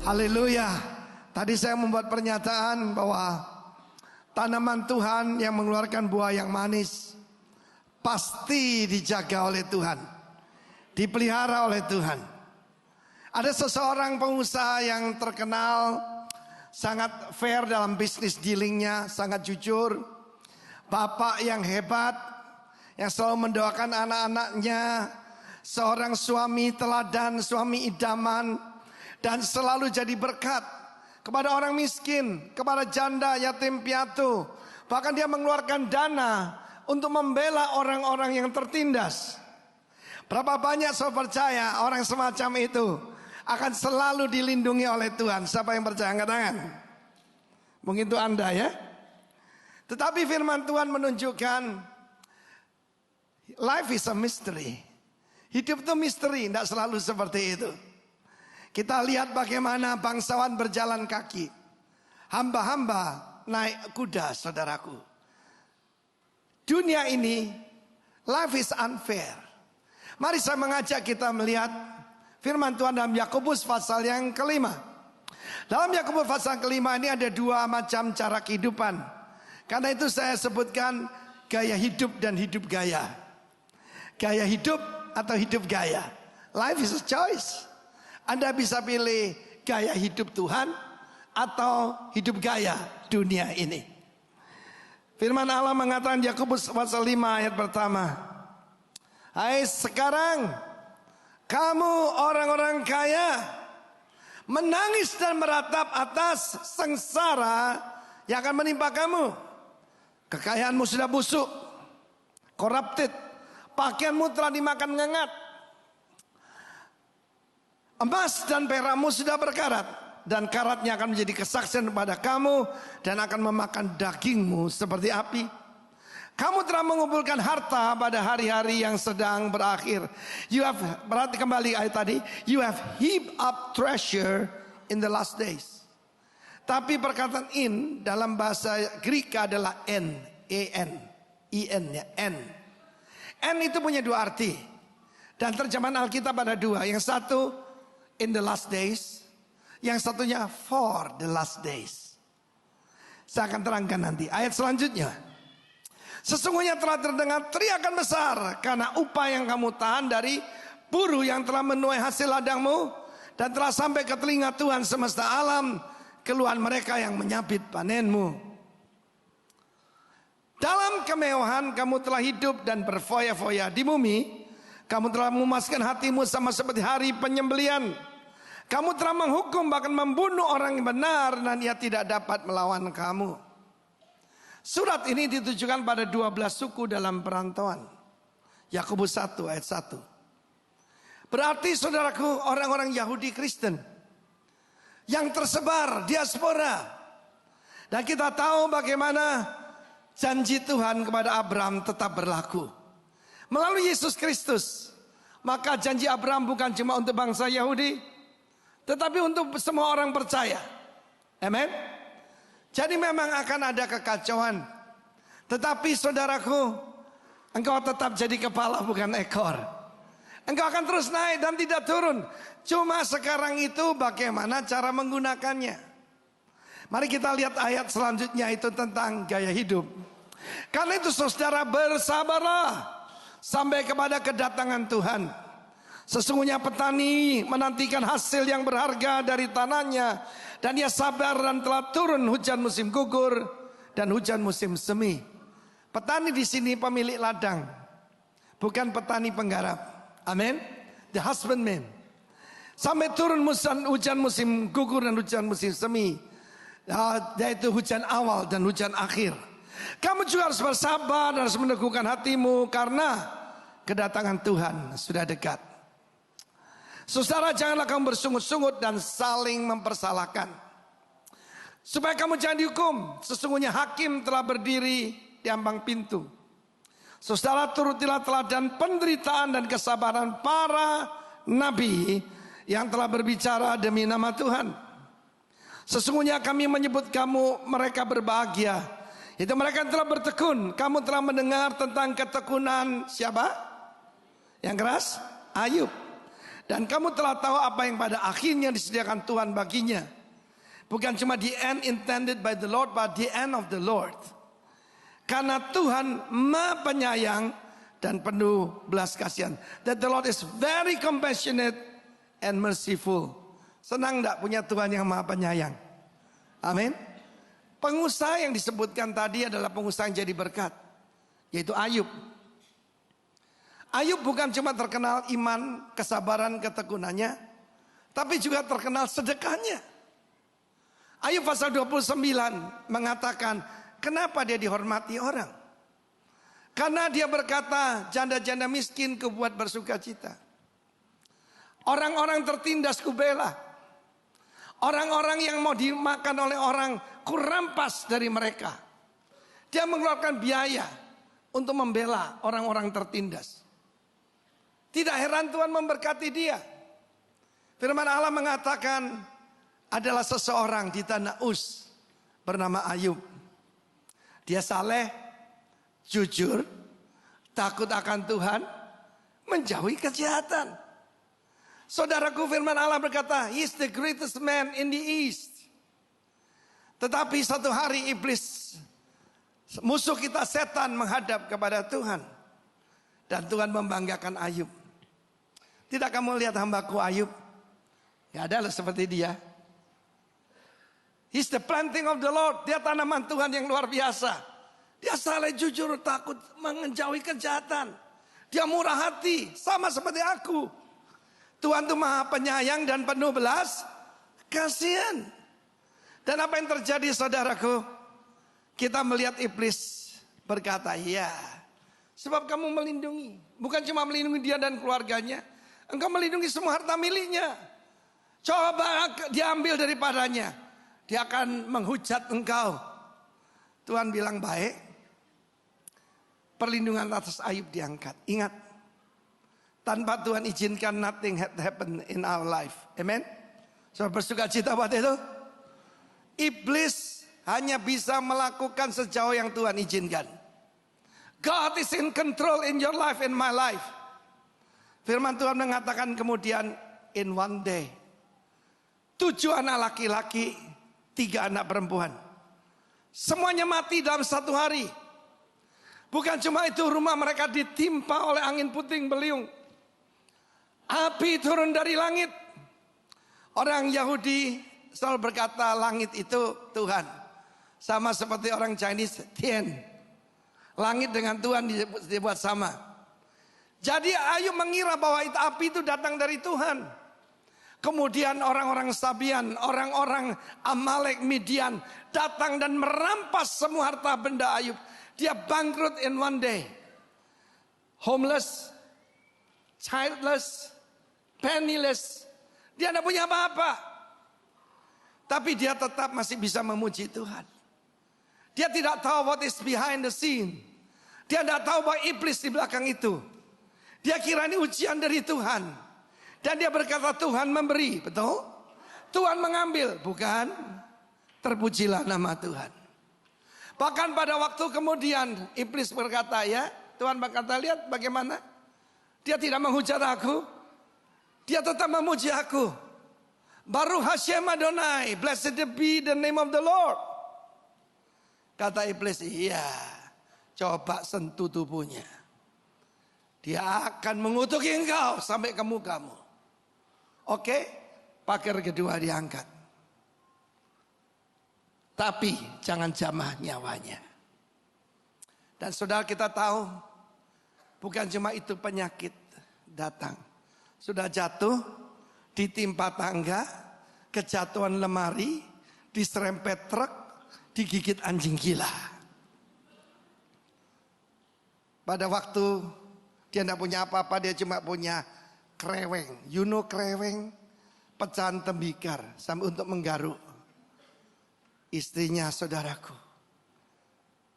Haleluya. Tadi saya membuat pernyataan bahwa tanaman Tuhan yang mengeluarkan buah yang manis pasti dijaga oleh Tuhan, dipelihara oleh Tuhan. Ada seseorang pengusaha yang terkenal, sangat fair dalam bisnis dealingnya, sangat jujur. Bapak yang hebat, yang selalu mendoakan anak-anaknya. Seorang suami teladan, suami idaman, dan selalu jadi berkat kepada orang miskin, kepada janda, yatim piatu. Bahkan dia mengeluarkan dana untuk membela orang-orang yang tertindas. Berapa banyak saya percaya orang semacam itu akan selalu dilindungi oleh Tuhan. Siapa yang percaya? Angkat tangan. Mungkin itu Anda ya. Tetapi firman Tuhan menunjukkan life is a mystery. Hidup itu misteri, tidak selalu seperti itu. Kita lihat bagaimana bangsawan berjalan kaki, hamba-hamba naik kuda, saudaraku. Dunia ini, life is unfair. Mari saya mengajak kita melihat firman Tuhan dalam Yakobus pasal yang kelima. Dalam Yakobus pasal kelima ini ada dua macam cara kehidupan. Karena itu saya sebutkan gaya hidup dan hidup gaya. Gaya hidup atau hidup gaya. Life is a choice. Anda bisa pilih gaya hidup Tuhan atau hidup gaya dunia ini. Firman Allah mengatakan Yakobus pasal 5 ayat pertama. Hai sekarang kamu orang-orang kaya menangis dan meratap atas sengsara yang akan menimpa kamu. Kekayaanmu sudah busuk, corrupted. Pakaianmu telah dimakan ngengat. Emas dan perakmu sudah berkarat, dan karatnya akan menjadi kesaksian kepada kamu dan akan memakan dagingmu seperti api. Kamu telah mengumpulkan harta pada hari-hari yang sedang berakhir. You have, berarti kembali ayat tadi, you have heaped up treasure in the last days. Tapi perkataan in dalam bahasa Greek adalah en, en, in ya, en. En itu punya dua arti. Dan terjemahan Alkitab ada dua. Yang satu in the last days, yang satunya for the last days. Saya akan terangkan nanti ayat selanjutnya. Sesungguhnya telah terdengar teriakan besar karena upah yang kamu tahan dari buruh yang telah menuai hasil ladangmu, dan telah sampai ke telinga Tuhan semesta alam keluhan mereka yang menyabit panenmu. Dalam kemewahan kamu telah hidup dan berfoya-foya di bumi. Kamu telah memuaskan hatimu sama seperti hari penyembelian. Kamu telah menghukum bahkan membunuh orang yang benar, dan ia tidak dapat melawan kamu. Surat ini ditujukan pada 12 suku dalam perantauan. Yakobus 1 ayat 1. Berarti saudaraku, orang-orang Yahudi Kristen yang tersebar diaspora. Dan kita tahu bagaimana janji Tuhan kepada Abraham tetap berlaku melalui Yesus Kristus. Maka janji Abraham bukan cuma untuk bangsa Yahudi, tetapi untuk semua orang percaya. Amin. Jadi memang akan ada kekacauan, tetapi saudaraku, engkau tetap jadi kepala bukan ekor. Engkau akan terus naik dan tidak turun. Cuma sekarang itu bagaimana cara menggunakannya. Mari kita lihat ayat selanjutnya, itu tentang gaya hidup. Karena itu saudara, bersabarlah sampai kepada kedatangan Tuhan. Sesungguhnya petani menantikan hasil yang berharga dari tanahnya, dan ia sabar dan telah turun hujan musim gugur dan hujan musim semi. Petani di sini pemilik ladang, bukan petani penggarap. Amin. The husbandman. Sampai turun hujan musim gugur dan hujan musim semi, yaitu hujan awal dan hujan akhir. Kamu juga harus bersabar dan harus meneguhkan hatimu, karena kedatangan Tuhan sudah dekat. Saudara, janganlah kamu bersungut-sungut dan saling mempersalahkan, supaya kamu jangan dihukum. Sesungguhnya hakim telah berdiri di ambang pintu. Saudara, turutilah teladan penderitaan dan kesabaran para nabi yang telah berbicara demi nama Tuhan. Sesungguhnya kami menyebut kamu mereka berbahagia. Itu mereka yang telah bertekun. Kamu telah mendengar tentang ketekunan siapa? Yang keras? Ayub. Dan kamu telah tahu apa yang pada akhirnya disediakan Tuhan baginya. Bukan cuma the end intended by the Lord, but the end of the Lord. Karena Tuhan Maha Penyayang dan penuh belas kasihan. That the Lord is very compassionate and merciful. Senang enggak punya Tuhan yang Maha Penyayang? Amin. Pengusaha yang disebutkan tadi adalah pengusaha yang jadi berkat, yaitu Ayub. Ayub bukan cuma terkenal iman, kesabaran, ketekunannya, tapi juga terkenal sedekahnya. Ayub pasal 29 mengatakan, kenapa dia dihormati orang? Karena dia berkata, janda-janda miskin kubuat bersuka cita. Orang-orang tertindas kubela. Orang-orang yang mau dimakan oleh orang kurampas dari mereka. Dia mengeluarkan biaya untuk membela orang-orang tertindas. Tidak heran Tuhan memberkati dia. Firman Allah mengatakan, adalah seseorang di tanah Uz bernama Ayub. Dia saleh, jujur, takut akan Tuhan, menjauhi kejahatan. Saudaraku, firman Allah berkata, he is the greatest man in the east. Tetapi satu hari iblis, musuh kita setan, menghadap kepada Tuhan. Dan Tuhan membanggakan Ayub. Tidak kamu lihat hambaku Ayub? Gak ada lah seperti dia. He's the planting of the Lord. Dia tanaman Tuhan yang luar biasa. Dia saleh, jujur, takut, menjauhi kejahatan. Dia murah hati, sama seperti aku. Tuhan itu Maha Penyayang dan penuh belas kasihan. Dan apa yang terjadi, saudaraku? Kita melihat iblis berkata, ya, sebab kamu melindungi. Bukan cuma melindungi dia dan keluarganya. Engkau melindungi semua harta miliknya. Coba diambil daripadanya. Dia akan menghujat engkau. Tuhan bilang baik. Perlindungan atas Ayub diangkat. Ingat. Tanpa Tuhan izinkan, nothing had happened in our life. Amen. So bersuka cita buat itu. Iblis hanya bisa melakukan sejauh yang Tuhan izinkan. God is in control in your life, in my life. Firman Tuhan mengatakan kemudian, in one day, 7 anak laki-laki, 3 anak perempuan. Semuanya mati dalam satu hari. Bukan cuma itu, rumah mereka ditimpa oleh angin puting beliung. Api turun dari langit. Orang Yahudi selalu berkata langit itu Tuhan. Sama seperti orang Chinese, Tian. Langit dengan Tuhan dibuat sama. Jadi Ayub mengira bahwa api itu datang dari Tuhan. Kemudian orang-orang Sabian, orang-orang Amalek, Midian datang dan merampas semua harta benda Ayub. Dia bangkrut in one day. Homeless, childless, penniless. Dia tidak punya apa-apa. Tapi dia tetap masih bisa memuji Tuhan. Dia tidak tahu what is behind the scene. Dia tidak tahu bahwa iblis di belakang itu. Dia kira ini ujian dari Tuhan. Dan dia berkata Tuhan memberi, betul? Tuhan mengambil, bukan? Terpujilah nama Tuhan. Bahkan pada waktu kemudian iblis berkata, ya, Tuhan berkata, lihat bagaimana? Dia tidak menghujat aku. Dia tetap memuji aku. Baruch Hashem Adonai, blessed be the name of the Lord. Kata iblis, iya, coba sentuh tubuhnya. Dia akan mengutuki engkau sampai ke mukamu. Oke, pagar kedua diangkat. Tapi jangan jamah nyawanya. Dan saudara, kita tahu, bukan cuma itu penyakit datang. Sudah jatuh, ditimpa tangga, kejatuhan lemari, diserempet truk, digigit anjing gila. Pada waktu dia tidak punya apa-apa, dia cuma punya kreweng. You know kreweng? Pecahan tembikar sampai untuk menggaruk. Istrinya, saudaraku.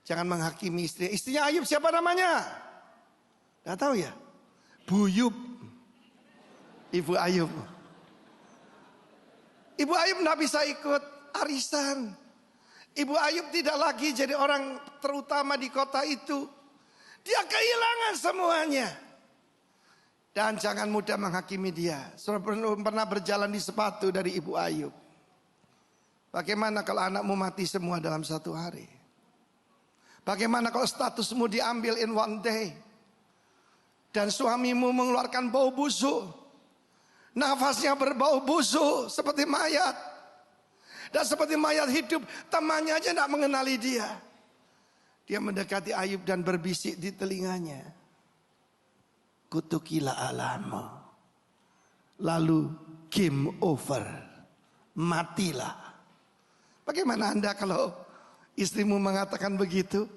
Jangan menghakimi istri. Istrinya Ayub siapa namanya? Tidak tahu ya? Buyub. Ibu Ayub. Ibu Ayub tidak bisa ikut arisan. Ibu Ayub tidak lagi jadi orang terutama di kota itu. Dia kehilangan semuanya. Dan jangan mudah menghakimi dia. Saudara pernah berjalan di sepatu dari Ibu Ayub. Bagaimana kalau anakmu mati semua dalam satu hari? Bagaimana kalau statusmu diambil in one day? Dan suamimu mengeluarkan bau busuk. Nafasnya berbau busuk seperti mayat. Dan seperti mayat hidup, temannya aja tidak mengenali dia. Dia mendekati Ayub dan berbisik di telinganya. Kutukilah Allahmu. Lalu game over. Matilah. Bagaimana Anda kalau istrimu mengatakan begitu?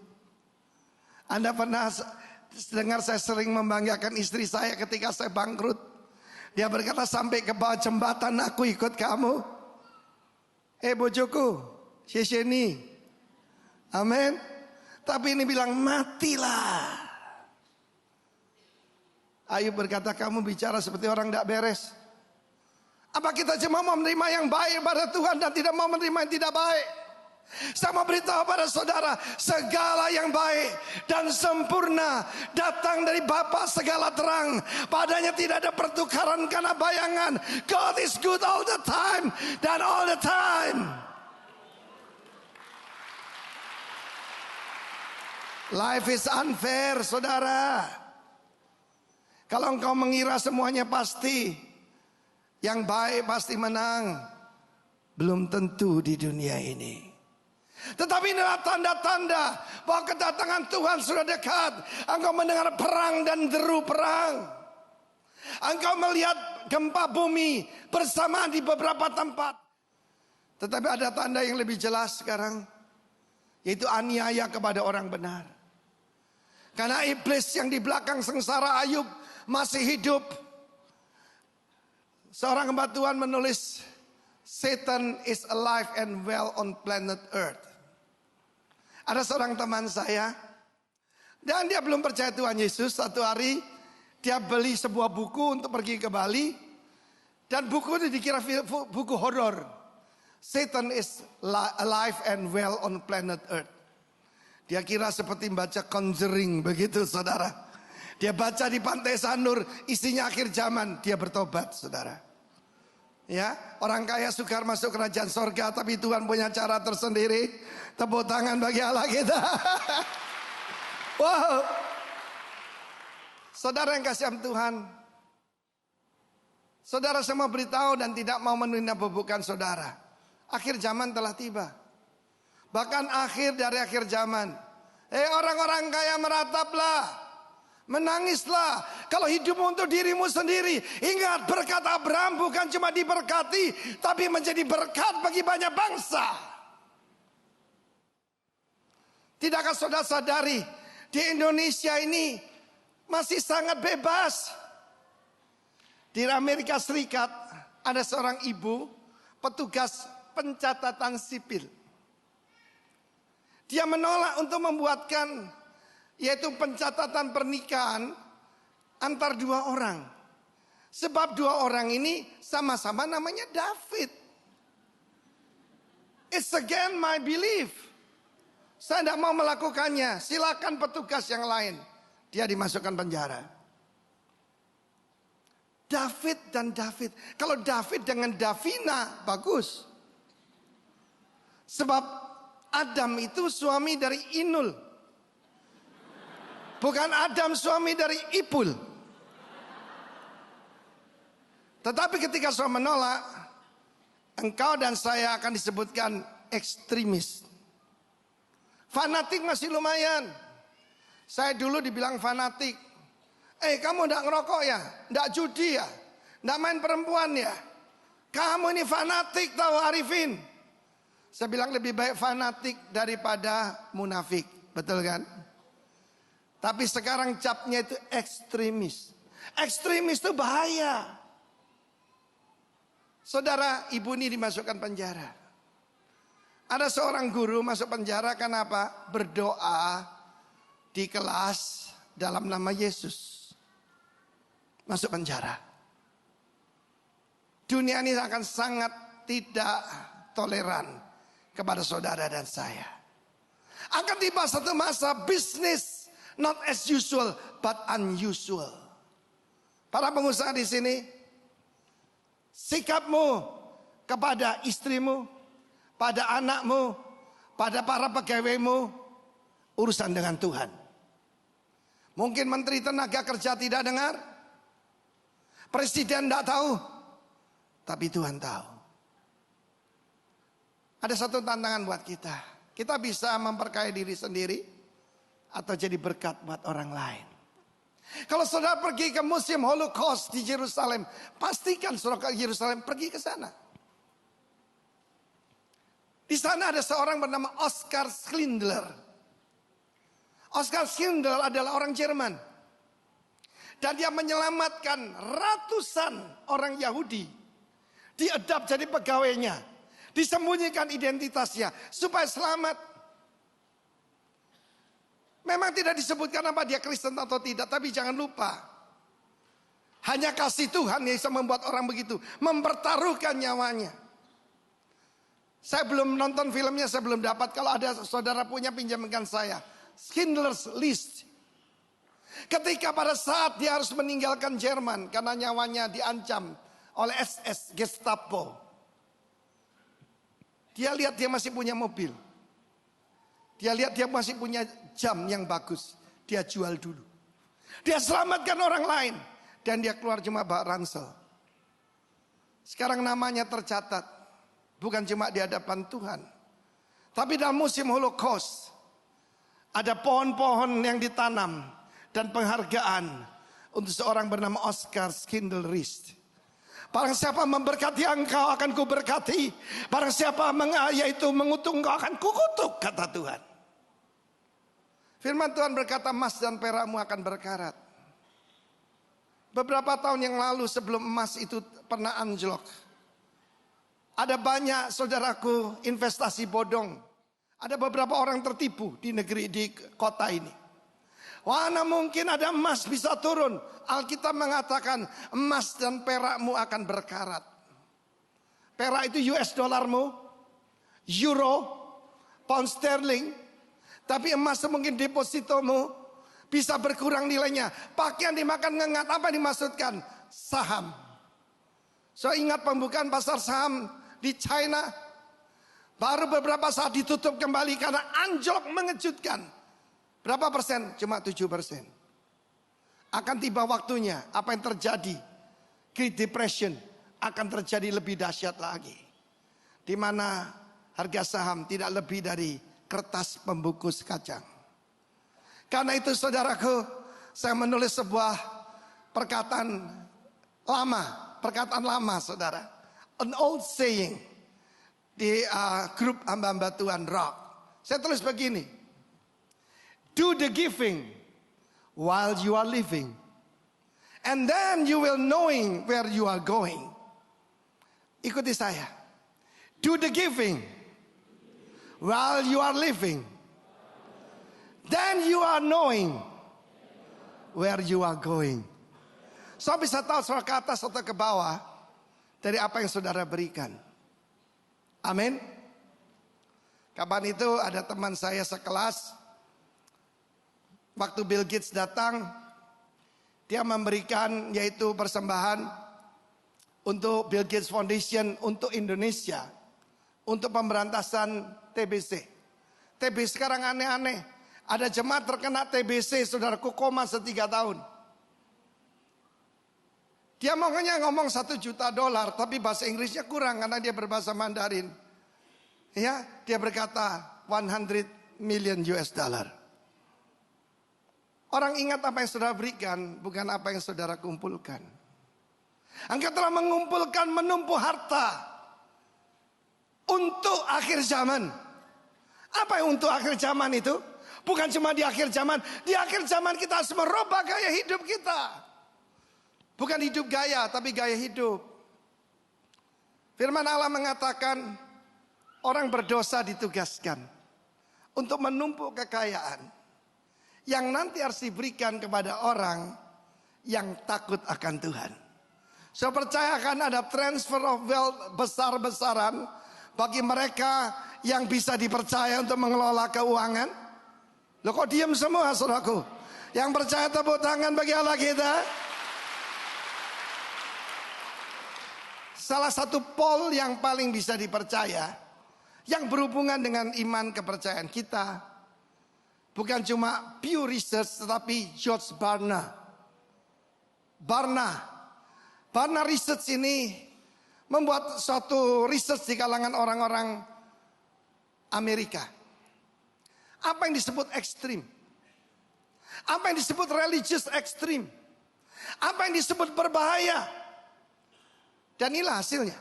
Anda pernah dengar saya sering membanggakan istri saya ketika saya bangkrut. Dia berkata, sampai ke bawah jembatan aku ikut kamu. Bojoku, sini. Amin. Tapi ini bilang matilah. Ayub berkata, kamu bicara seperti orang tidak beres. Apa kita cuma mau menerima yang baik pada Tuhan dan tidak mau menerima yang tidak baik? Saya mau beritahu pada saudara, segala yang baik dan sempurna datang dari Bapa segala terang. Padanya tidak ada pertukaran karena bayangan. God is good all the time dan all the time. Life is unfair, saudara. Kalau engkau mengira semuanya pasti, yang baik pasti menang, belum tentu di dunia ini. Tetapi inilah tanda-tanda bahwa kedatangan Tuhan sudah dekat. Engkau mendengar perang dan deru perang. Engkau melihat gempa bumi bersamaan di beberapa tempat. Tetapi ada tanda yang lebih jelas sekarang, yaitu aniaya kepada orang benar. Karena iblis yang di belakang sengsara Ayub masih hidup. Seorang hamba Tuhan menulis, Satan is alive and well on planet Earth. Ada seorang teman saya, dan dia belum percaya Tuhan Yesus. Satu hari dia beli sebuah buku untuk pergi ke Bali, dan buku itu dikira buku horor. Satan is alive and well on planet Earth. Dia kira seperti baca Conjuring begitu, saudara. Dia baca di Pantai Sanur, isinya akhir zaman. Dia bertobat, saudara. Ya, orang kaya sukar masuk kerajaan sorga, tapi Tuhan punya cara tersendiri. Tepuk tangan bagi Allah kita. Wow. Saudara yang kasih Tuhan, saudara semua beritahu dan tidak mau menunda bubukan saudara. Akhir zaman telah tiba. Bahkan akhir dari akhir zaman. Orang-orang kaya merataplah. Menangislah kalau hidupmu untuk dirimu sendiri. Ingat, berkat Abraham bukan cuma diberkati, tapi menjadi berkat bagi banyak bangsa. Tidakkah saudara sadari, di Indonesia ini masih sangat bebas. Di Amerika Serikat ada seorang ibu petugas pencatatan sipil. Dia menolak untuk membuatkan, yaitu pencatatan pernikahan antar dua orang. Sebab dua orang ini sama-sama namanya David. It's again my belief. Saya tidak mau melakukannya. Silakan petugas yang lain. Dia dimasukkan penjara. David dan David. Kalau David dengan Davina bagus. Sebab Adam itu suami dari Inul. Bukan Adam suami dari Ipul. Tetapi ketika saya menolak, engkau dan saya akan disebutkan ekstremis. Fanatik masih lumayan. Saya dulu dibilang fanatik. Kamu enggak ngerokok ya? Enggak judi ya? Enggak main perempuan ya? Kamu ini fanatik tahu Arifin. Saya bilang lebih baik fanatik daripada munafik. Betul kan? Tapi sekarang capnya itu ekstremis. Ekstremis itu bahaya. Saudara, ibu ini dimasukkan penjara. Ada seorang guru masuk penjara karena apa? Berdoa di kelas dalam nama Yesus. Masuk penjara. Dunia ini akan sangat tidak toleran kepada saudara dan saya. Akan tiba satu masa bisnis not as usual but unusual. Para pengusaha di sini, sikapmu kepada istrimu, pada anakmu, pada para pegawaimu, urusan dengan Tuhan. Mungkin Menteri Tenaga Kerja tidak dengar, Presiden tidak tahu, tapi Tuhan tahu. Ada satu tantangan buat kita. Kita bisa memperkaya diri sendiri atau jadi berkat buat orang lain. Kalau saudara pergi ke museum Holocaust di Yerusalem, pastikan saudara ke Yerusalem pergi ke sana. Di sana ada seorang bernama Oskar Schindler. Oskar Schindler adalah orang Jerman. Dan dia menyelamatkan ratusan orang Yahudi. Diedap jadi pegawainya. Disembunyikan identitasnya supaya selamat. Memang tidak disebutkan apa dia Kristen atau tidak. Tapi jangan lupa. Hanya kasih Tuhan yang bisa membuat orang begitu. Mempertaruhkan nyawanya. Saya belum nonton filmnya, saya belum dapat. Kalau ada saudara punya, pinjamkan saya. Schindler's List. Ketika pada saat dia harus meninggalkan Jerman karena nyawanya diancam oleh SS Gestapo. Dia lihat dia masih punya mobil. Dia lihat dia masih punya jam yang bagus. Dia jual dulu. Dia selamatkan orang lain. Dan dia keluar cuma bak ransel. Sekarang namanya tercatat. Bukan cuma di hadapan Tuhan. Tapi dalam musim Holocaust. Ada pohon-pohon yang ditanam. Dan penghargaan untuk seorang bernama Oskar Schindler. Barang siapa memberkati engkau akan kuberkati. Barang siapa yaitu mengutuk engkau akan kukutuk, kata Tuhan. Firman Tuhan berkata emas dan perakmu akan berkarat. Beberapa tahun yang lalu sebelum emas itu pernah anjlok. Ada banyak saudaraku investasi bodong. Ada beberapa orang tertipu di negeri, di kota ini. Mana mungkin ada emas bisa turun. Alkitab mengatakan emas dan perakmu akan berkarat. Perak itu US dolarmu, euro, pound sterling. Tapi emas mungkin depositomu bisa berkurang nilainya. Pakaian dimakan ngengat, apa dimaksudkan? Saham. So ingat pembukaan pasar saham di China. Baru beberapa saat ditutup kembali karena anjlok mengejutkan. Berapa persen? Cuma 7%. Akan tiba waktunya apa yang terjadi. Great Depression akan terjadi lebih dahsyat lagi. Di mana harga saham tidak lebih dari kertas pembungkus kacang. Karena itu saudaraku, saya menulis sebuah perkataan lama saudara. An old saying di grup hamba-hamba Tuhan Rock. Saya tulis begini. Do the giving while you are living. And then you will knowing where you are going. Ikuti saya. Do the giving while you are living. Then you are knowing where you are going. So bisa tahu saudara ke atas atau ke bawah dari apa yang saudara berikan. Amin. Kapan itu ada teman saya sekelas. Waktu Bill Gates datang, dia memberikan yaitu persembahan untuk Bill Gates Foundation untuk Indonesia. Untuk pemberantasan TBC. TBC sekarang aneh-aneh. Ada jemaat terkena TBC, saudaraku koma 3 tahun. Dia maunya ngomong $1 juta, tapi bahasa Inggrisnya kurang karena dia berbahasa Mandarin. Ya, dia berkata 100 million US dollar. Orang ingat apa yang saudara berikan, bukan apa yang saudara kumpulkan. Engkau telah mengumpulkan menumpuk harta untuk akhir zaman. Apa yang untuk akhir zaman itu? Bukan cuma di akhir zaman. Di akhir zaman kita harus merubah gaya hidup kita. Bukan hidup gaya, tapi gaya hidup. Firman Allah mengatakan, orang berdosa ditugaskan untuk menumpuk kekayaan. Yang nanti harus diberikan kepada orang yang takut akan Tuhan. Saya percaya akan ada transfer of wealth besar-besaran bagi mereka yang bisa dipercaya untuk mengelola keuangan. Loh kok diam semua saudaraku? Yang percaya tepuk tangan bagi Allah kita. salah satu poll yang paling bisa dipercaya, yang berhubungan dengan iman kepercayaan kita, bukan cuma Pew Research, tetapi George Barna Research ini membuat suatu research di kalangan orang-orang Amerika. Apa yang disebut ekstrim? Apa yang disebut religious ekstrim? Apa yang disebut berbahaya? Dan inilah hasilnya.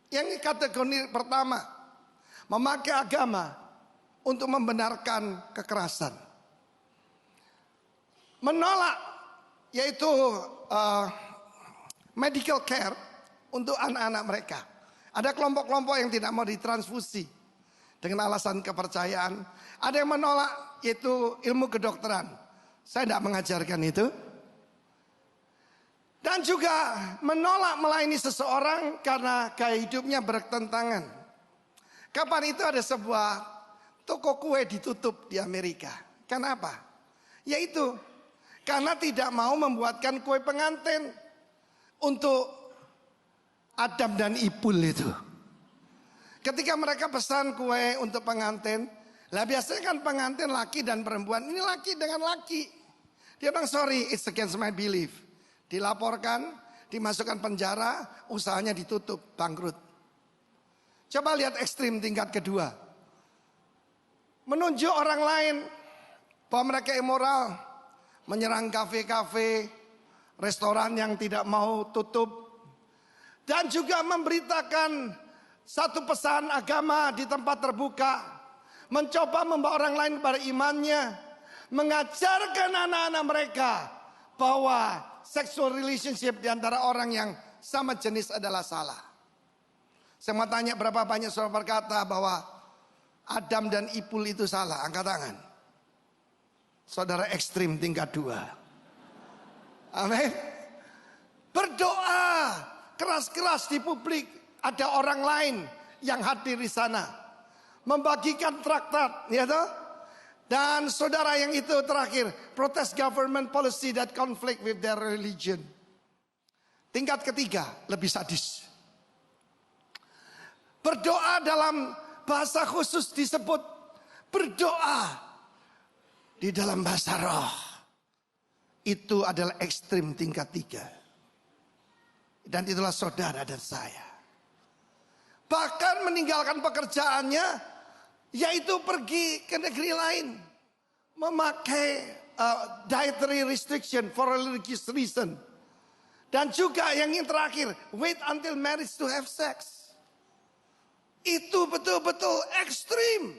Yang kategori pertama, memakai agama untuk membenarkan kekerasan. Menolak, yaitu medical care untuk anak-anak mereka. Ada kelompok-kelompok yang tidak mau ditransfusi dengan alasan kepercayaan. Ada yang menolak, yaitu ilmu kedokteran. Saya tidak mengajarkan itu. Dan juga menolak melayani seseorang karena gaya hidupnya bertentangan. Kapan itu ada sebuah toko kue ditutup di Amerika. Kenapa? Yaitu karena tidak mau membuatkan kue pengantin untuk Adam dan Ipul itu. Ketika mereka pesan kue untuk pengantin, lah biasanya kan pengantin laki dan perempuan. Ini laki dengan laki. Dia bilang sorry, it's against my belief. Dilaporkan, dimasukkan penjara, usahanya ditutup, bangkrut. Coba lihat ekstrim tingkat kedua. Menunjuk orang lain bahwa mereka immoral, menyerang kafe-kafe, restoran yang tidak mau tutup, dan juga memberitakan satu pesan agama di tempat terbuka, mencoba membawa orang lain kepada imannya, mengajarkan anak-anak mereka bahwa sexual relationship di antara orang yang sama jenis adalah salah. Saya mau tanya, berapa banyak saudara berkata bahwa Adam dan Ipul itu salah? Angkat tangan. Saudara ekstrim tingkat 2. Amin. Berdoa keras-keras di publik. Ada orang lain yang hadir di sana, membagikan traktat, ya toh? Dan saudara yang itu terakhir, protest government policy that conflict with their religion. Tingkat ketiga, lebih sadis. Berdoa dalam bahasa khusus disebut berdoa di dalam bahasa roh. Itu adalah ekstrim tingkat 3. Dan itulah saudara dan saya. Bahkan meninggalkan pekerjaannya, yaitu pergi ke negeri lain. Memakai dietary restriction for religious reason. Dan juga yang terakhir, wait until marriage to have sex. Itu betul-betul ekstrim.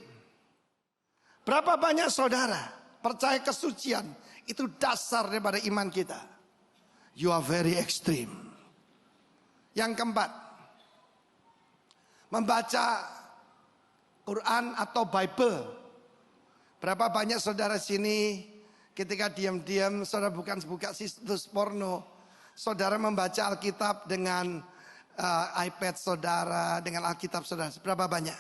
Berapa banyak saudara percaya kesucian itu dasar daripada iman kita. You are very extreme. Yang keempat, membaca Quran atau Bible. Berapa banyak saudara sini ketika diam-diam saudara bukan buka situs porno, saudara membaca Alkitab dengan iPad saudara, dengan Alkitab saudara. Berapa banyak?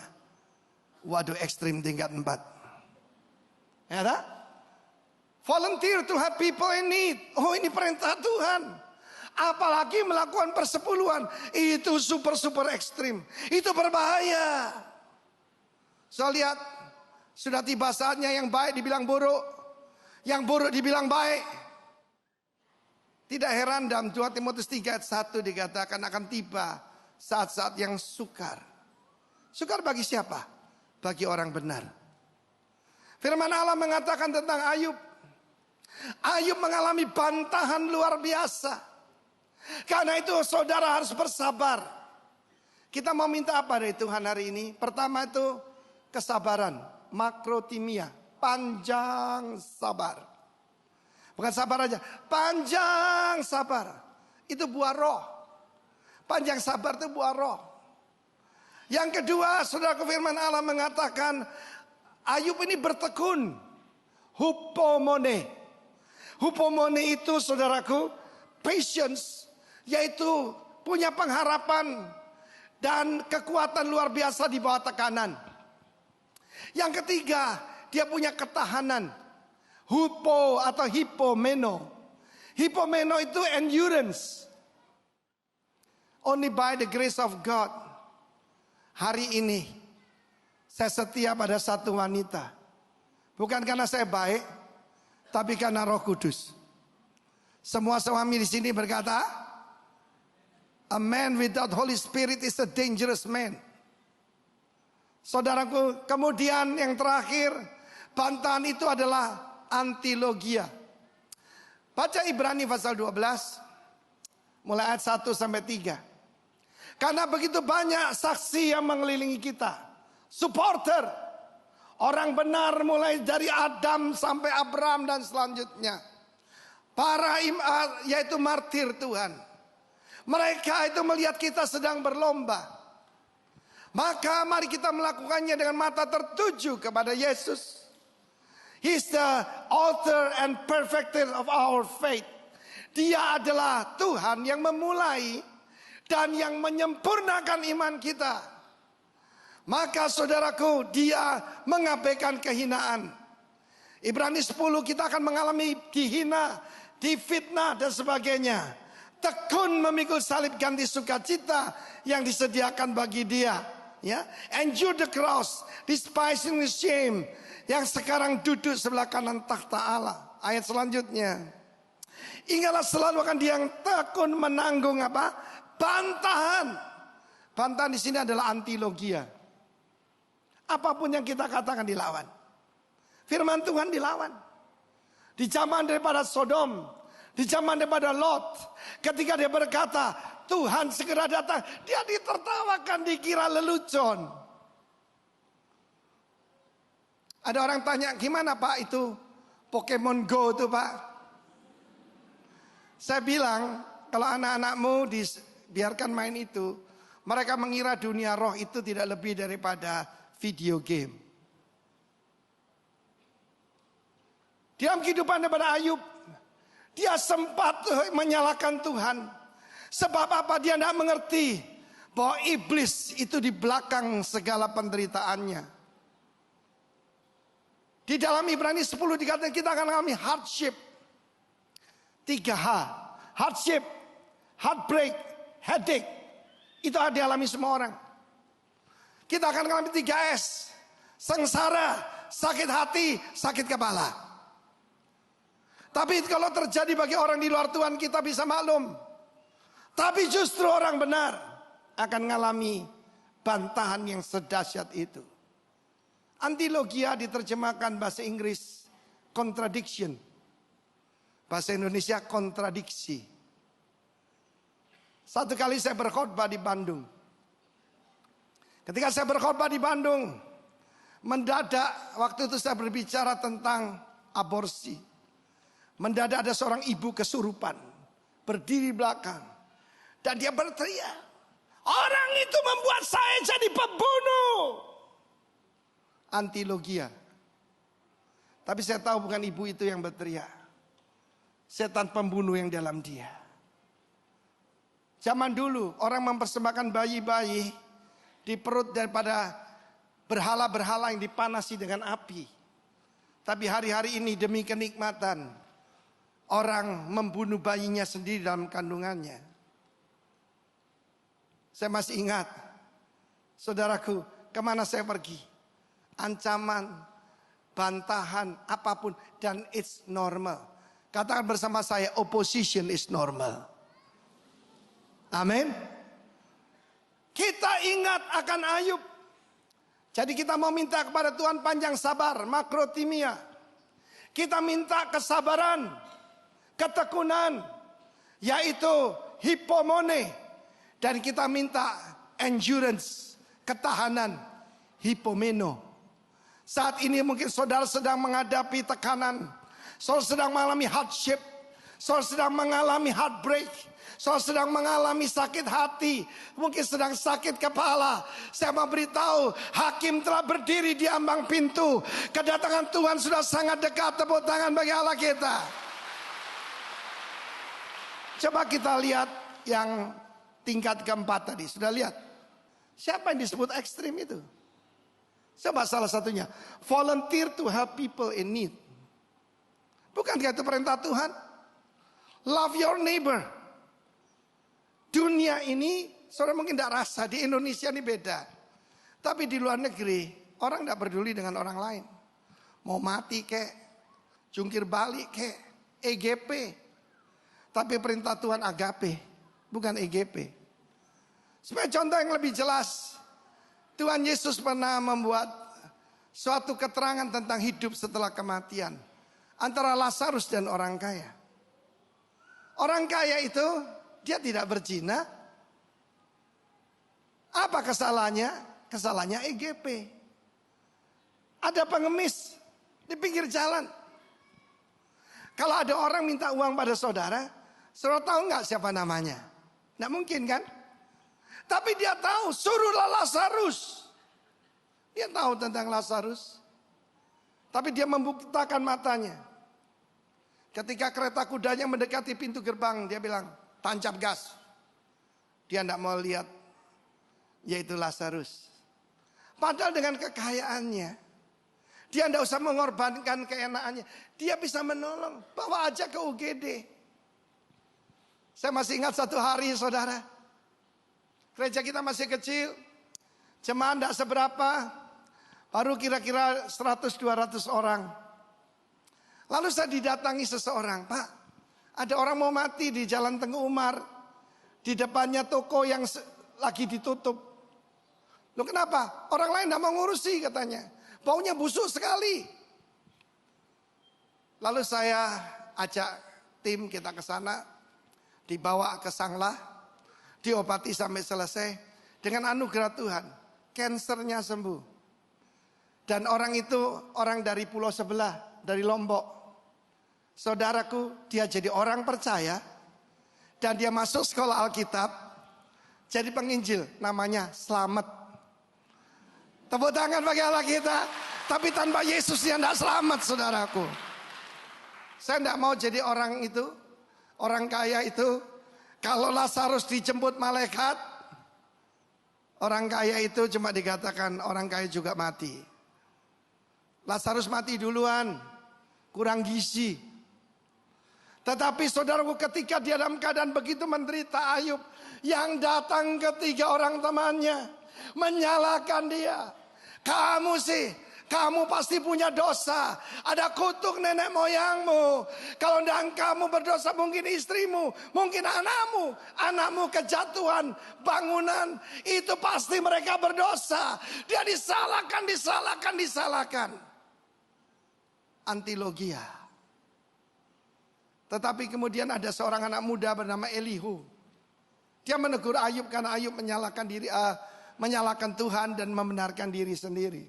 Waduh, ekstrim tingkat 4. Ya tak? Volunteer to help people in need. Oh, ini perintah Tuhan. Apalagi melakukan persepuluhan. Itu super ekstrim. Itu berbahaya. Saya lihat sudah tiba saatnya yang baik dibilang buruk, yang buruk dibilang baik. Tidak heran dalam 2 Timotius 3 ayat 1 dikatakan akan tiba saat-saat yang sukar. Sukar bagi siapa? Bagi orang benar. Firman Allah mengatakan tentang Ayub. Ayub mengalami bantahan luar biasa. Karena itu saudara harus bersabar. Kita mau minta apa dari Tuhan hari ini? Pertama itu kesabaran, makrotimia, panjang sabar. Bukan sabar aja, panjang sabar. Itu buah roh. Panjang sabar itu buah roh. Yang kedua, saudara, firman Allah mengatakan Ayub ini bertekun. Hupomone. Hupomone itu saudaraku, patience, yaitu punya pengharapan dan kekuatan luar biasa di bawah tekanan. Yang ketiga, dia punya ketahanan. Hupo atau hipomeno. Hipomeno itu endurance. Only by the grace of God. Hari ini saya setia pada satu wanita. Bukan karena saya baik, tapi karena Roh Kudus. Semua suami di sini berkata, a man without Holy Spirit is a dangerous man. Saudaraku, kemudian yang terakhir, bantahan itu adalah antilogia. Baca Ibrani pasal 12, mulai ayat 1 sampai 3. Karena begitu banyak saksi yang mengelilingi kita, supporter, orang benar mulai dari Adam sampai Abraham dan selanjutnya. Para yaitu martir Tuhan. Mereka itu melihat kita sedang berlomba. Maka mari kita melakukannya dengan mata tertuju kepada Yesus. He's the author and perfecter of our faith. Dia adalah Tuhan yang memulai dan yang menyempurnakan iman kita. Maka saudaraku, dia mengabaikan kehinaan. Ibrani 10 kita akan mengalami dihina, difitnah dan sebagainya. Tekun memikul salib ganti sukacita yang disediakan bagi dia. Ya, endure the cross, despising the shame, yang sekarang duduk sebelah kanan takhta Allah. Ayat selanjutnya. Ingatlah selalu akan dia yang tekun menanggung apa? Bantahan. Bantahan di sini adalah antilogia. Apapun yang kita katakan dilawan. Firman Tuhan dilawan. Di zaman daripada Sodom, di zaman daripada Lot, ketika dia berkata, Tuhan segera datang, dia ditertawakan, dikira lelucon. Ada orang tanya, gimana Pak itu Pokemon Go itu Pak? Saya bilang, kalau anak-anakmu dibiarkan main itu, mereka mengira dunia roh itu tidak lebih daripada video game. Dalam kehidupan daripada Ayub, dia sempat menyalahkan Tuhan. Sebab apa? Dia tidak mengerti bahwa iblis itu di belakang segala penderitaannya. Di dalam Ibrani 10 dikatakan kita akan mengalami hardship. 3H. Hardship, heartbreak, headache. Itu ada dialami semua orang. Kita akan mengalami 3S. Sengsara, sakit hati, sakit kepala. Tapi kalau terjadi bagi orang di luar Tuhan kita bisa maklum. Tapi justru orang benar akan mengalami bantahan yang sedahsyat itu. Antilogia diterjemahkan bahasa Inggris contradiction. Bahasa Indonesia kontradiksi. Satu kali saya berkhotbah di Bandung. Ketika saya berkhotbah di Bandung, mendadak waktu itu saya berbicara tentang aborsi. Mendadak ada seorang ibu kesurupan, berdiri belakang. Dan dia berteriak, orang itu membuat saya jadi pembunuh. Antilogia. Tapi saya tahu bukan ibu itu yang berteriak. Setan pembunuh yang dalam dia. Zaman dulu orang mempersembahkan bayi-bayi di perut daripada berhala-berhala yang dipanasi dengan api. Tapi hari-hari ini demi kenikmatan, orang membunuh bayinya sendiri dalam kandungannya. Saya masih ingat, saudaraku, kemana saya pergi. Ancaman, bantahan, apapun. Dan it's normal. Katakan bersama saya, opposition is normal. Amin. Kita ingat akan Ayub. Jadi kita mau minta kepada Tuhan panjang sabar, makrotimia. Kita minta kesabaran, ketekunan, yaitu hipomone. Dan kita minta endurance, ketahanan, hipomeno. Saat ini mungkin saudara sedang menghadapi tekanan. Saudara sedang mengalami hardship. Saudara sedang mengalami heartbreak. Saudara sedang mengalami sakit hati. Mungkin sedang sakit kepala. Saya mau beritahu, hakim telah berdiri di ambang pintu. Kedatangan Tuhan sudah sangat dekat. Tepuk tangan bagi Allah kita. Coba kita lihat yang tingkat keempat tadi. Sudah lihat? Siapa yang disebut ekstrim itu? Coba salah satunya. Volunteer to help people in need. Bukankah itu perintah Tuhan? Love your neighbor. Dunia ini Saudara mungkin tidak rasa, di Indonesia ini beda. Tapi di luar negeri, orang tidak peduli dengan orang lain. Mau mati kek, jungkir balik kek, EGP. Tapi perintah Tuhan agape, bukan EGP. Sebagai contoh yang lebih jelas, Tuhan Yesus pernah membuat suatu keterangan tentang hidup setelah kematian. Antara Lazarus dan orang kaya. Orang kaya itu, dia tidak berzina. Apa kesalahannya? Kesalahannya EGP. Ada pengemis di pinggir jalan. Kalau ada orang minta uang pada saudara, saudara tahu nggak siapa namanya? Nggak mungkin kan? Tapi dia tahu, suruhlah Lazarus. Dia tahu tentang Lazarus. Tapi dia membutakan matanya. Ketika kereta kudanya mendekati pintu gerbang, dia bilang, tancap gas. Dia tidak mau lihat, yaitu Lazarus. Padahal dengan kekayaannya, dia tidak usah mengorbankan keenakannya. Dia bisa menolong, bawa aja ke UGD. Saya masih ingat satu hari saudara. Gereja kita masih kecil, jemaat tidak seberapa, baru kira-kira 100-200 orang. Lalu saya didatangi seseorang, Pak, ada orang mau mati di Jalan Tengku Umar, di depannya toko yang lagi ditutup. Loh kenapa? Orang lain tidak mau ngurusi katanya, baunya busuk sekali. Lalu saya ajak tim kita ke sana, dibawa ke Sanglah, diobati sampai selesai. Dengan anugerah Tuhan, kansernya sembuh. Dan orang itu orang dari pulau sebelah, dari Lombok. Saudaraku, dia jadi orang percaya. Dan dia masuk sekolah Alkitab. Jadi penginjil, namanya Slamet. Tepuk tangan bagi Allah kita. Tapi tanpa Yesus dia tidak selamat saudaraku. Saya tidak mau jadi orang itu, orang kaya itu. Kalau Lazarus dijemput malaikat, orang kaya itu cuma dikatakan orang kaya juga mati. Lazarus mati duluan, kurang gizi. Tetapi saudaraku ketika dia dalam keadaan begitu menderita, Ayub yang datang ketiga orang temannya menyalahkan dia. Kamu pasti punya dosa. Ada kutuk nenek moyangmu. Kalau tidak kamu berdosa, mungkin istrimu, mungkin anakmu kejatuhan bangunan. Itu pasti mereka berdosa. Dia disalahkan. Antilogia. Tetapi kemudian ada seorang anak muda bernama Elihu. Dia menegur Ayub karena Ayub menyalahkan Tuhan dan membenarkan diri sendiri.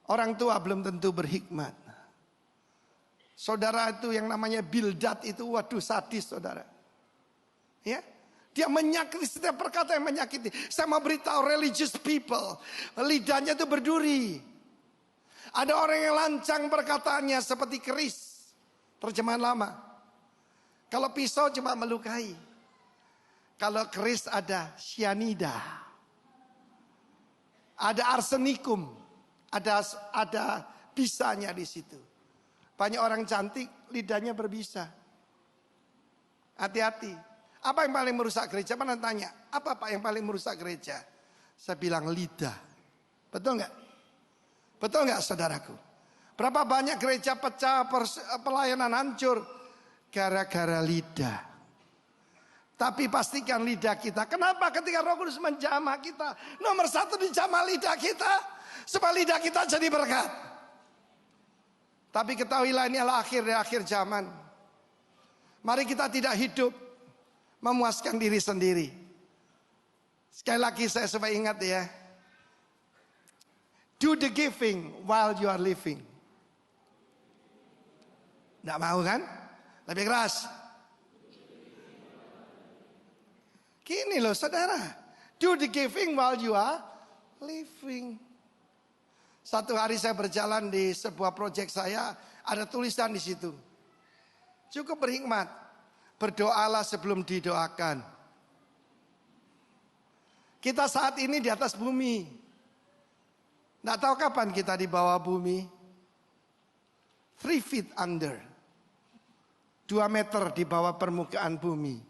Orang tua belum tentu berhikmat. Saudara itu yang namanya Bildad itu waduh sadis saudara. Ya, dia menyakiti setiap perkataan yang menyakiti. Saya mau beritahu religious people, lidahnya itu berduri. Ada orang yang lancang perkataannya seperti keris. Terjemahan lama. Kalau pisau cuma melukai. Kalau keris ada cyanida. Ada arsenikum. Ada bisanya di situ. Banyak orang cantik lidahnya berbisa. Hati-hati. Apa yang paling merusak gereja? Mana tanya, apa Pak yang paling merusak gereja? Saya bilang lidah. Betul nggak? Betul nggak saudaraku? Berapa banyak gereja pecah, pelayanan hancur gara-gara lidah. Tapi pastikan lidah kita. Kenapa ketika Roh Kudus menjamah kita? Nomor satu dijamah lidah kita. Supaya lidah kita jadi berkat. Tapi ketahuilah ini adalah akhir zaman. Mari kita tidak hidup memuaskan diri sendiri. Sekali lagi saya supaya ingat ya. Do the giving while you are living. Tidak mau kan? Lebih keras. Gini loh saudara. Do the giving while you are living. Satu hari saya berjalan di sebuah proyek saya. Ada tulisan di situ. Cukup berhikmat. Berdoalah sebelum didoakan. Kita saat ini di atas bumi. Tidak tahu kapan kita di bawah bumi. 3 feet under. 2 meter di bawah permukaan bumi.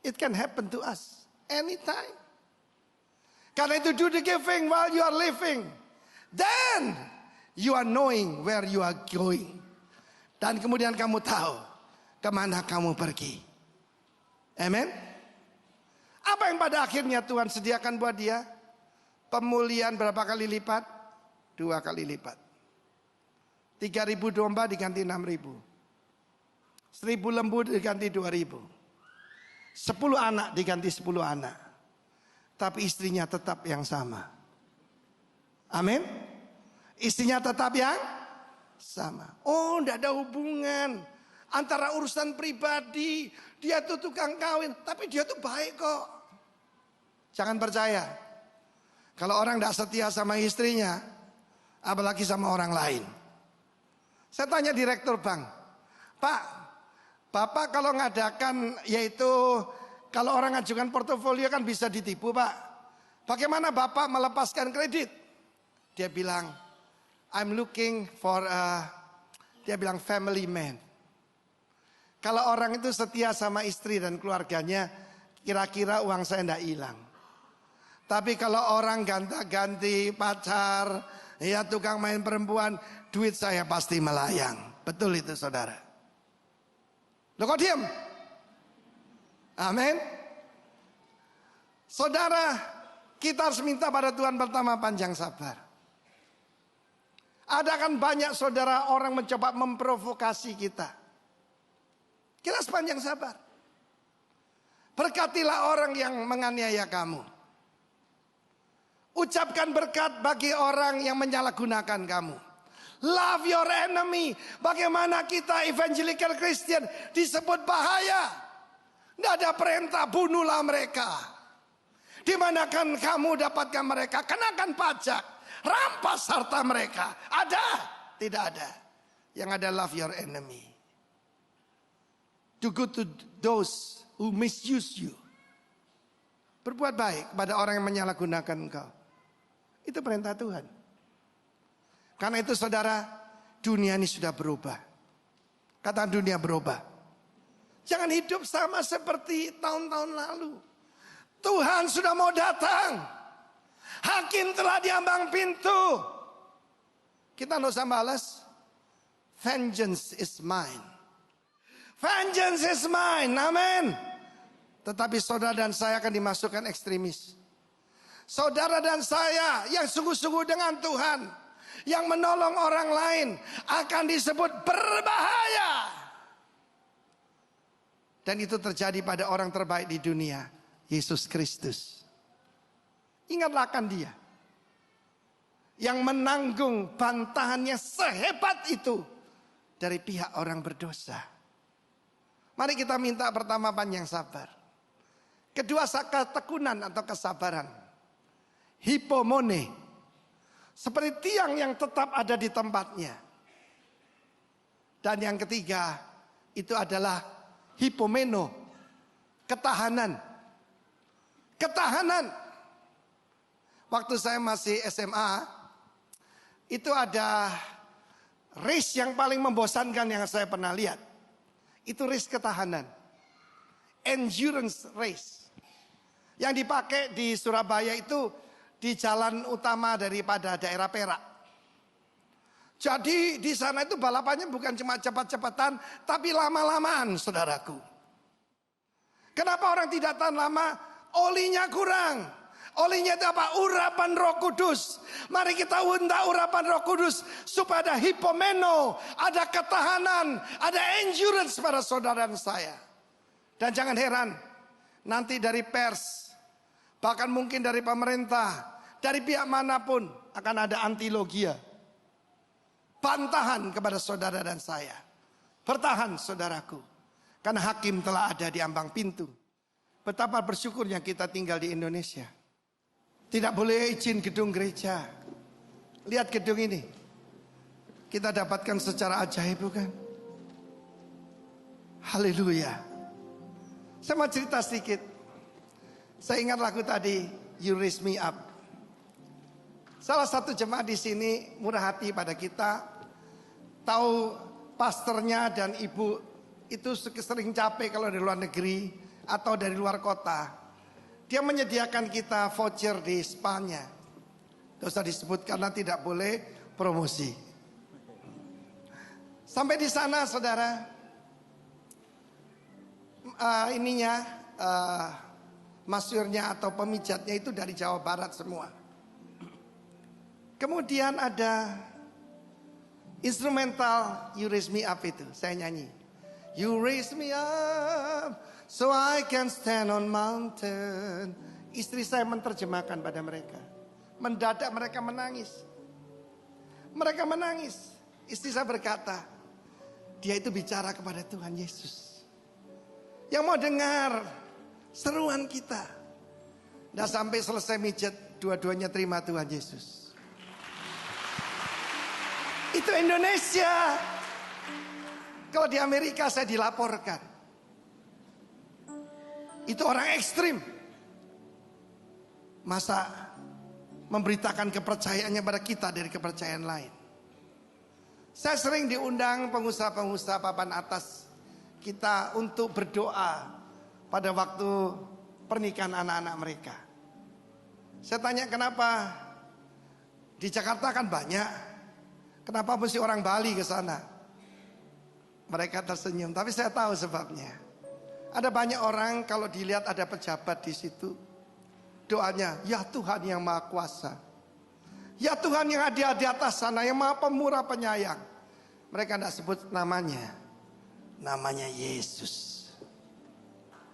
It can happen to us anytime. Karena itu do the giving while you are living. Then you are knowing where you are going. Dan kemudian kamu tahu kemana kamu pergi. Amen. Apa yang pada akhirnya Tuhan sediakan buat dia? Pemulihan berapa kali lipat? 2 kali lipat. 3.000 domba diganti 6.000. 1.000 lembu diganti 2.000. 10 anak diganti 10 anak. Tapi istrinya tetap yang sama. Amin. Istrinya tetap yang sama. Oh, tidak ada hubungan antara urusan pribadi. Dia tuh tukang kawin, tapi dia tuh baik kok. Jangan percaya. Kalau orang tidak setia sama istrinya, apalagi sama orang lain. Saya tanya direktur bank, Pak, Bapak kalau ngadakan yaitu kalau orang ngajukan portofolio kan bisa ditipu, Pak. Bagaimana Bapak melepaskan kredit? Dia bilang, I'm looking for dia bilang family man. Kalau orang itu setia sama istri dan keluarganya, kira-kira uang saya tidak hilang. Tapi kalau orang ganti pacar, ya tukang main perempuan, duit saya pasti melayang. Betul itu saudara. Loh kok diam? Amin. Saudara, kita harus minta pada Tuhan pertama panjang sabar. Ada kan banyak saudara orang mencoba memprovokasi kita. Kita harus panjang sabar. Berkatilah orang yang menganiaya kamu. Ucapkan berkat bagi orang yang menyalahgunakan kamu. Love your enemy. Bagaimana kita evangelical Christian disebut bahaya. Tidak ada perintah bunuhlah mereka. Dimanakan kamu dapatkan mereka? Kenakan pajak. Rampas harta mereka. Ada? Tidak ada. Yang ada love your enemy. Do good to those who misuse you. Berbuat baik kepada orang yang menyalahgunakan engkau. Itu perintah Tuhan. Karena itu saudara, dunia ini sudah berubah. Kata dunia berubah. Jangan hidup sama seperti tahun-tahun lalu. Tuhan sudah mau datang. Hakim telah diambang pintu. Kita tidak usah balas. Vengeance is mine. Vengeance is mine. Amin. Tetapi saudara dan saya akan dimasukkan ekstremis. Saudara dan saya yang sungguh-sungguh dengan Tuhan, yang menolong orang lain, akan disebut berbahaya. Dan itu terjadi pada orang terbaik di dunia, Yesus Kristus. Ingatlah akan dia. Yang menanggung bantahannya sehebat itu dari pihak orang berdosa. Mari kita minta pertama panjang sabar. Kedua ketekunan atau kesabaran. Hipomone. Seperti tiang yang tetap ada di tempatnya. Dan yang ketiga itu adalah hipomeno. Ketahanan. Ketahanan. Waktu saya masih SMA, itu ada race yang paling membosankan yang saya pernah lihat. Itu race ketahanan. Endurance race. Yang dipakai di Surabaya itu di jalan utama daripada daerah Perak. Jadi di sana itu balapannya bukan cuma cepat-cepatan, tapi lama-lamaan saudaraku. Kenapa orang tidak tahan lama? Olinya kurang. Olinya itu apa? Urapan Roh Kudus. Mari kita minta urapan Roh Kudus supaya ada hipomeno, ada ketahanan, ada endurance pada saudara dan saya. Dan jangan heran, nanti dari pers, bahkan mungkin dari pemerintah, dari pihak manapun akan ada antilogia. Bantahan kepada saudara dan saya. Bertahan saudaraku. Karena hakim telah ada di ambang pintu. Betapa bersyukurnya kita tinggal di Indonesia. Tidak boleh izin gedung gereja. Lihat gedung ini. Kita dapatkan secara ajaib bukan? Haleluya. Saya mau cerita sedikit. Saya ingat lagu tadi, You Raise Me Up. Salah satu jemaat di sini murah hati pada kita. Tahu pastornya dan ibu itu sering capek kalau di luar negeri. atau dari luar kota, dia menyediakan kita voucher di spa-nya. Tidak usah disebut karena tidak boleh promosi. Sampai di sana saudara, masyurnya atau pemijatnya itu dari Jawa Barat semua. Kemudian ada instrumental You Raise Me Up itu, saya nyanyi. You raise me up so I can stand on mountain. Istri saya menerjemahkan pada mereka. Mendadak mereka menangis. Mereka menangis. Istri saya berkata, dia itu bicara kepada Tuhan Yesus. Yang mau dengar seruan kita. Dan sampai selesai mijet, dua-duanya terima Tuhan Yesus. Itu Indonesia. Kalau di Amerika saya dilaporkan. Itu orang ekstrim. Masa memberitakan kepercayaannya pada kita dari kepercayaan lain. Saya sering diundang pengusaha-pengusaha papan atas kita untuk berdoa pada waktu pernikahan anak-anak mereka. Saya tanya kenapa di Jakarta kan banyak. Kenapa mesti orang Bali ke sana? Mereka tersenyum, tapi saya tahu sebabnya. Ada banyak orang kalau dilihat ada pejabat di situ, doanya, ya Tuhan yang Maha Kuasa. Ya Tuhan yang ada di atas sana, yang Maha Pemurah Penyayang. Mereka tidak sebut namanya. Namanya Yesus.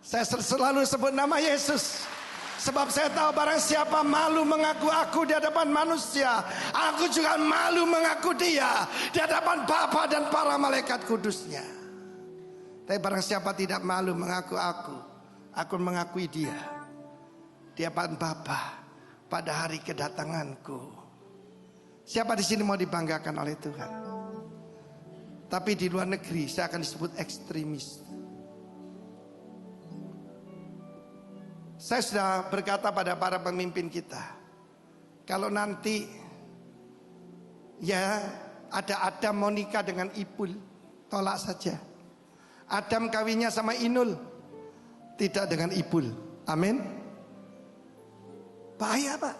Saya selalu sebut nama Yesus. Sebab saya tahu barang siapa malu mengaku aku di hadapan manusia, aku juga malu mengaku dia di hadapan Bapa dan para malaikat kudusnya. Tapi barang siapa tidak malu mengaku aku mengakui dia di hadapan Bapa pada hari kedatanganku. Siapa di sini mau dibanggakan oleh Tuhan? Tapi di luar negeri saya akan disebut ekstremis. Saya sudah berkata pada para pemimpin kita, kalau nanti ya ada Adam mau nikah dengan Ipul, tolak saja. Adam kawinnya sama Inul, tidak dengan Ipul. Amin. Bahaya Pak.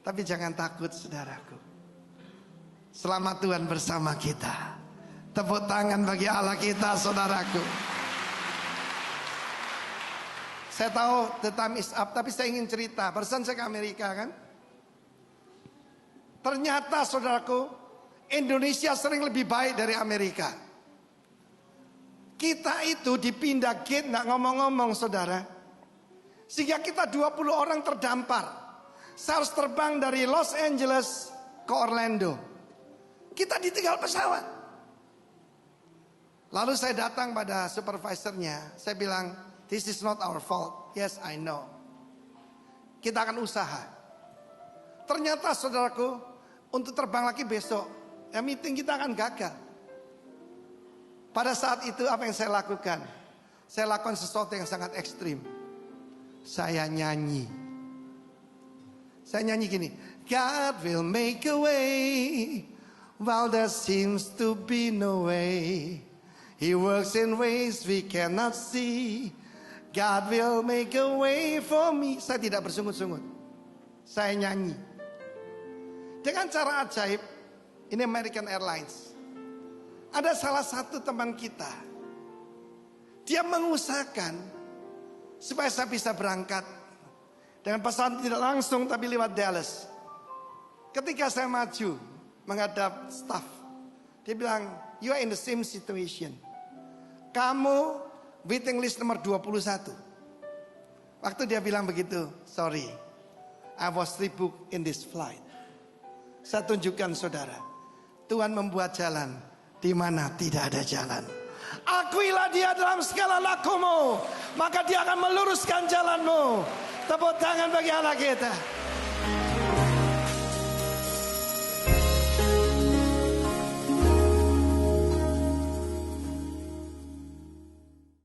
Tapi jangan takut saudaraku. Selamat Tuhan bersama kita. Tepuk tangan bagi Allah kita saudaraku. Saya tahu the time is up, tapi saya ingin cerita. Barusan saya ke Amerika kan. Ternyata saudaraku, Indonesia sering lebih baik dari Amerika. Kita itu dipindah gate gak ngomong-ngomong saudara. Sehingga kita 20 orang terdampar. Saya harus terbang dari Los Angeles ke Orlando. Kita ditinggal pesawat. Lalu saya datang pada supervisornya. Saya bilang, this is not our fault. Yes, I know. Kita akan usaha. Ternyata saudaraku, untuk terbang lagi besok, ya meeting kita akan gagal. Pada saat itu apa yang saya lakukan? Saya lakukan sesuatu yang sangat ekstrim. Saya nyanyi. Saya nyanyi gini. God will make a way while there seems to be no way. He works in ways we cannot see. God will make a way for me. Saya tidak bersungut-sungut. Saya nyanyi. Dengan cara ajaib. Ini American Airlines. Ada salah satu teman kita. Dia mengusahakan supaya saya bisa berangkat dengan pesawat tidak langsung tapi lewat Dallas. Ketika saya maju menghadap staff, dia bilang, you are in the same situation. Kamu waiting list nomor 21. Waktu dia bilang begitu, sorry, I was rebooked in this flight. Saya tunjukkan saudara, Tuhan membuat jalan di mana tidak ada jalan. Akuilah dia dalam segala lakumu, maka dia akan meluruskan jalanmu. Tepuk tangan bagi Allah kita.